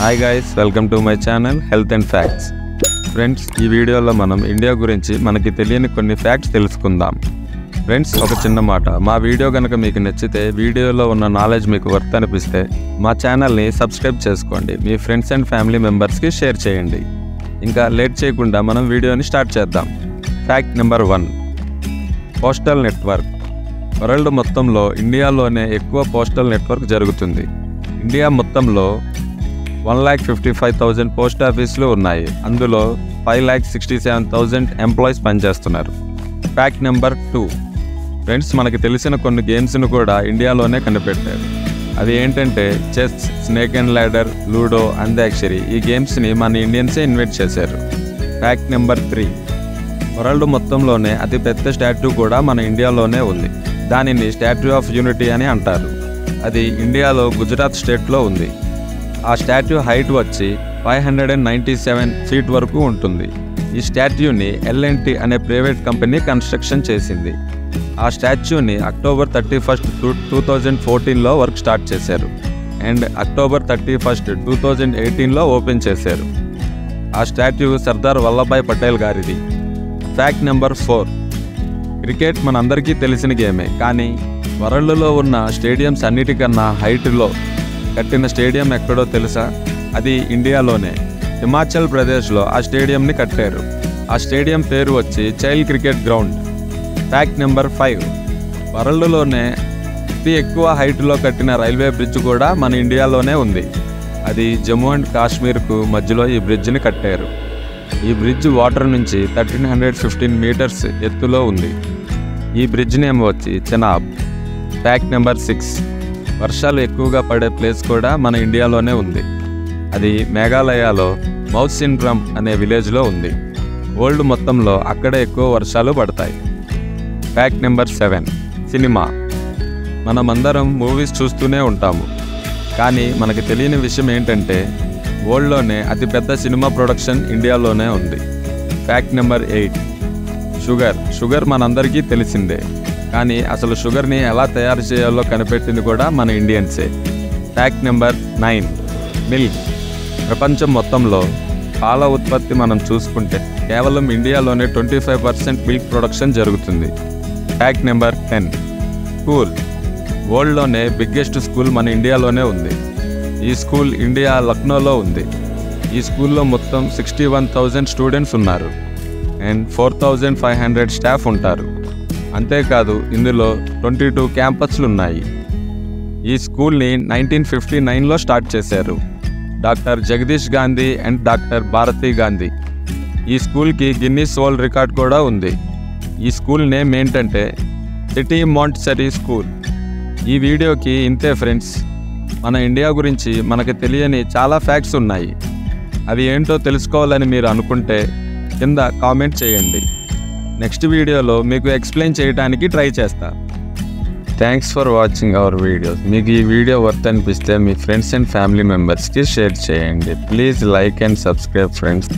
Hi guys, welcome to my channel health and facts. Friends, ఈ వీడియోలో మనం India గురించి మనకి తెలియని కొన్ని ఫ్యాక్ట్స్ తెలుసుకుందాం. ఫ్రెండ్స్, ఒక చిన్న మాట, మా వీడియో కనుక మీకు నచ్చితే, వీడియోలో ఉన్న నాలెడ్జ్ మీకు వర్త్ అనిపిస్తే మా ఛానల్ని సబ్స్క్రైబ్ చేసుకోండి, మీ ఫ్రెండ్స్ అండ్ ఫ్యామిలీ మెంబర్స్కి షేర్ చేయండి. ఇంకా లేట్ చేయకుండా మనం వీడియోని స్టార్ట్ చేద్దాం. Fact number 1, postal network. World మొత్తంలో ఇండియాలోనే ఎక్కువ పోస్టల్ నెట్వర్క్ జరుగుతుంది. ఇండియా మొత్తంలో 1,55,000 పోస్ట్ ఆఫీసులు ఉన్నాయి. అందులో 5,67,000 ఎంప్లాయీస్ పనిచేస్తున్నారు. ఫ్యాక్ట్ నెంబర్ 2, ఫ్రెండ్స్, మనకి తెలిసిన కొన్ని గేమ్స్ను కూడా ఇండియాలోనే కనిపెట్టారు. అది ఏంటంటే chess, snake and ladder, ludo, antakshari. ఈ గేమ్స్ని మన ఇండియన్సే ఇన్వెంట్ చేశారు. ఫ్యాక్ట్ నెంబర్ 3, వరల్డ్ మొత్తంలోనే అతిపెద్ద స్టాట్యూ కూడా మన ఇండియాలోనే ఉంది. దానిని స్టాట్యూ ఆఫ్ యూనిటీ అని అంటారు. అది ఇండియాలో గుజరాత్ స్టేట్లో ఉంది. ఆ స్టాట్యూ హైట్ వచ్చి 597 ఫీట్ వరకు ఉంటుంది. ఈ స్టాట్యూని L&T అనే ప్రైవేట్ కంపెనీ కన్స్ట్రక్షన్ చేసింది. ఆ స్టాట్యూని October 31, 2014లో వర్క్ స్టార్ట్ చేశారు అండ్ October 31, 2018లో ఓపెన్ చేశారు. ఆ స్టాట్యూ సర్దార్ వల్లభాయ్ పటేల్ గారిది. ఫ్యాక్ట్ నెంబర్ 4, క్రికెట్ మనందరికీ తెలిసిన గేమే, కానీ వరల్డ్లో ఉన్న స్టేడియంస్ అన్నిటికన్నా హైట్లో కట్టిన స్టేడియం ఎక్కడో తెలుసా? అది ఇండియాలోనే హిమాచల్ ప్రదేశ్లో ఆ స్టేడియంని కట్టారు. ఆ స్టేడియం పేరు వచ్చి child cricket ground. Fact number 5, వరల్డ్లోనే అతి ఎక్కువ హైట్లో కట్టిన రైల్వే బ్రిడ్జ్ కూడా మన ఇండియాలోనే ఉంది. అది జమ్మూ అండ్ కాశ్మీర్కు మధ్యలో ఈ బ్రిడ్జ్ని కట్టారు. ఈ బ్రిడ్జ్ వాటర్ నుంచి 1315 మీటర్స్ ఎత్తులో ఉంది. ఈ బ్రిడ్జ్ నేమ్ వచ్చి చెనాబ్. ఫ్యాక్ట్ నెంబర్ 6, వర్షాలు ఎక్కువగా పడే ప్లేస్ కూడా మన ఇండియాలోనే ఉంది. అది మేఘాలయలో మౌసిన్ డ్రమ్ అనే విలేజ్లో ఉంది. వరల్డ్ మొత్తంలో అక్కడే ఎక్కువ వర్షాలు పడతాయి. Fact number 7, cinema. మనమందరం మూవీస్ చూస్తూనే ఉంటాము, కానీ మనకి తెలియని విషయం ఏంటంటే వరల్డ్లోనే అతిపెద్ద సినిమా ప్రొడక్షన్ ఇండియాలోనే ఉంది. ఫ్యాక్ట్ నెంబర్ 8, షుగర్ మనందరికీ తెలిసిందే, కానీ అసలు షుగర్ని ఎలా తయారు చేయాలో కనిపెట్టింది కూడా మన ఇండియన్సే. Fact number 9, milk. ప్రపంచం మొత్తంలో పాల ఉత్పత్తి మనం చూసుకుంటే కేవలం ఇండియాలోనే 25% మిల్క్ ప్రొడక్షన్ జరుగుతుంది. Fact number 10, school. వరల్డ్లోనే బిగ్గెస్ట్ స్కూల్ మన ఇండియాలోనే ఉంది. ఈ స్కూల్ ఇండియా లక్నోలో ఉంది. ఈ స్కూల్లో మొత్తం 61,000 స్టూడెంట్స్ ఉన్నారు అండ్ 4,500 స్టాఫ్ ఉంటారు. అంతేకాదు, ఇందులో 22 క్యాంపస్లు ఉన్నాయి. ఈ స్కూల్ని 1959లో స్టార్ట్ చేశారు doctor Jagdish Gandhi and doctor Bharati Gandhi. ఈ స్కూల్కి గిన్నీస్ వరల్డ్ రికార్డ్ కూడా ఉంది. ఈ స్కూల్ నేమ్ ఏంటంటే సిటీ మాంటిసరీ స్కూల్. ఈ వీడియోకి ఇంతే ఫ్రెండ్స్. మన ఇండియా గురించి మనకు తెలియని చాలా ఫ్యాక్ట్స్ ఉన్నాయి. అవి ఏంటో తెలుసుకోవాలని మీరు అనుకుంటే కింద కామెంట్ చేయండి. నెక్స్ట్ వీడియోలో మీకు ఎక్స్ప్లెయిన్ చేయడానికి ట్రై చేస్తా. Thanks for watching our videos. మీకు ఈ వీడియో వర్త్ అనిపిస్తే మీ ఫ్రెండ్స్ అండ్ ఫ్యామిలీ మెంబర్స్కి షేర్ చేయండి. Please like and subscribe friends.